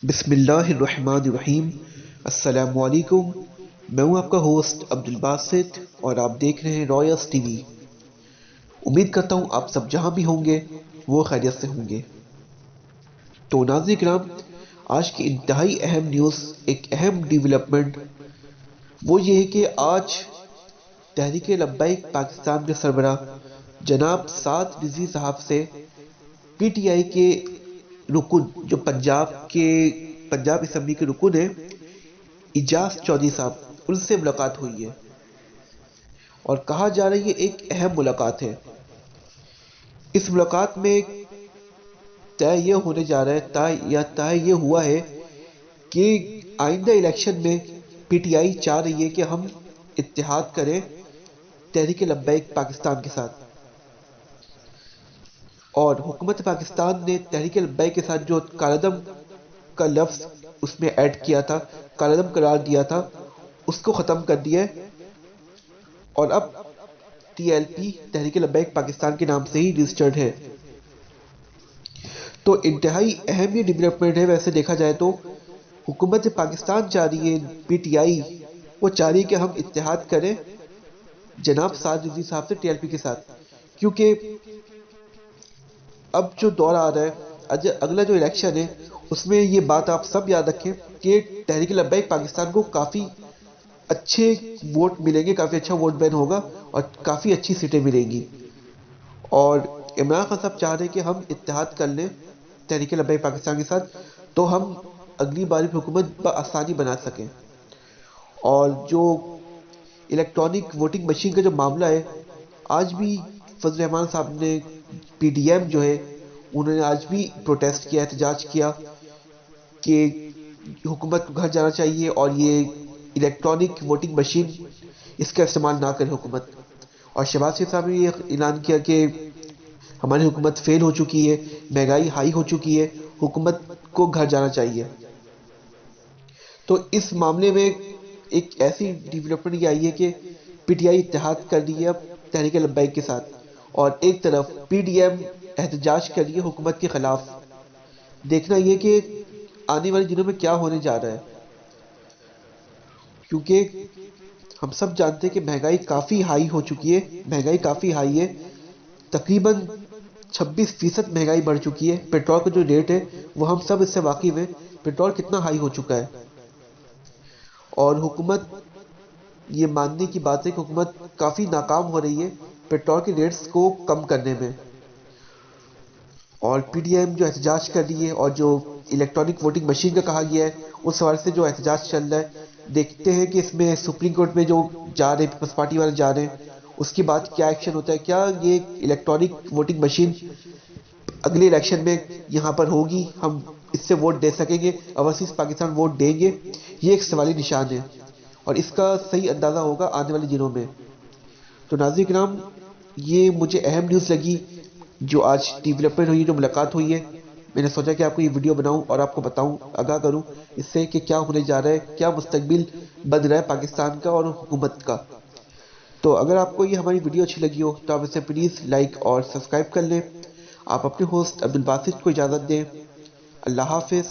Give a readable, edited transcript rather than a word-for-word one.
बिस्मिल्लाहिर्रहमानिर्रहीम। अस्सलाम वालेकुम। मैं हूं आपका होस्ट अब्दुल बासित और आप देख रहे हैं रॉयस टीवी। उम्मीद करता हूं आप सब जहां भी होंगे वो खैरियत से होंगे। तो नाज़रीन किराम, आज की इंतहाई अहम न्यूज़, एक अहम डेवलपमेंट वो ये है कि आज तहरीक लब्बैक पाकिस्तान के सरबराह जनाब साद रिजवी साहब से पीटीआई के रुकन, जो पंजाब असम्बली के रुकन है, इजाज चौधरी साहब, उनसे मुलाकात हुई है। और कहा जा रहा है ये एक अहम मुलाकात है। इस मुलाकात में तय ये होने जा रहा है, तय ये हुआ है कि आइंदा इलेक्शन में पीटीआई चाह रही है कि हम इत्तेहाद करें तहरीक लब्बैक पाकिस्तान के साथ। और हुकूमत पाकिस्तान ने तहरीक लब्बैक के साथ जो कालदम का लफ्ज उसमें ऐड किया था, कालदम करार दिया था, उसको ख़त्म कर दिया है। और अब टीएलपी तहरीक लब्बैक पाकिस्तान के नाम से ही रजिस्टर्ड है। तो इंतहाई अहम ये डेवलपमेंट है। वैसे देखा जाए तो हुकूमत पाकिस्तान चाह रही है, पीटीआई वो चाह रही है कि हम इत्तेहाद करें जनाब साद रिजवी साहब से टीएलपी के साथ, क्योंकि अब जो दौर आ रहा है, अगला जो इलेक्शन है, उसमें ये बात आप सब याद रखें कि तहरीक लब्बैक पाकिस्तान को काफ़ी अच्छे वोट मिलेंगे, काफ़ी अच्छा वोट बैंक होगा और काफ़ी अच्छी सीटें मिलेंगी। और इमरान खान साहब चाह रहे हैं कि हम इत्तेहाद कर लें तहरीक लब्बैक पाकिस्तान के साथ, तो हम अगली बार की हुकूमत बआसानी बना सकें। और जो इलेक्ट्रॉनिक वोटिंग मशीन का जो मामला है, आज भी फजल रहमान साहब ने, पीडीएम जो है, उन्होंने आज भी प्रोटेस्ट किया, एहतजाज किया कि हुकूमत को घर जाना चाहिए और ये इलेक्ट्रॉनिक वोटिंग मशीन इसका इस्तेमाल ना करे हुकूमत। और शहबाज शरीफ साहब ने ये ऐलान किया कि हमारी हुकूमत फेल हो चुकी है, महंगाई हाई हो चुकी है, हुकूमत को घर जाना चाहिए। तो इस मामले में एक ऐसी डेवलपमेंट ये आई है कि पीटीआई इत्तेहाद कर रही है अब तहरीक लब्बैक के साथ, और एक तरफ पीडीएम एहतजाज कर रही है हुकूमत के खिलाफ। देखना ये कि आने वाले दिनों में क्या होने जा रहा है, क्योंकि हम सब जानते हैं कि महंगाई काफ़ी हाई हो चुकी है, महंगाई काफ़ी हाई है, तकरीबन 26% महंगाई बढ़ चुकी है। पेट्रोल का जो रेट है वो हम सब इससे वाकिफ हैं, पेट्रोल कितना हाई हो चुका है। और हुकूमत ये मानने की बात है कि हुकूमत काफ़ी नाकाम हो रही है पेट्रोल के रेट्स को कम करने में। और पीडीएम जो एहतजाज कर रही है, और जो इलेक्ट्रॉनिक वोटिंग मशीन का कहा गया है, उस हवाले से जो एहतजाज चल रहा है, देखते हैं कि इसमें सुप्रीम कोर्ट में जो जा रहे पीपल्स पार्टी वाले जा रहे हैं, उसके बाद क्या एक्शन होता है। क्या ये इलेक्ट्रॉनिक वोटिंग मशीन अगले इलेक्शन में यहाँ पर होगी, हम इससे वोट दे सकेंगे, ओवरसीज पाकिस्तान वोट देंगे, ये एक सवाली निशान है। और इसका सही अंदाज़ा होगा आने वाले दिनों में। तो नाज़रीन किराम, ये मुझे अहम न्यूज़ लगी जो आज डेवलपमेंट हुई, जो मुलाकात हुई है। मैंने सोचा कि आपको ये वीडियो बनाऊं और आपको बताऊं, आगाह करूं इससे कि क्या होने जा रहा है, क्या मुस्तकबिल बन रहा है पाकिस्तान का और हुकूमत का। तो अगर आपको ये हमारी वीडियो अच्छी लगी हो तो आप इसे प्लीज़ लाइक और सब्सक्राइब कर लें। आप अपने होस्ट अब्दुल बासित को इजाज़त दें। अल्लाह हाफिज़।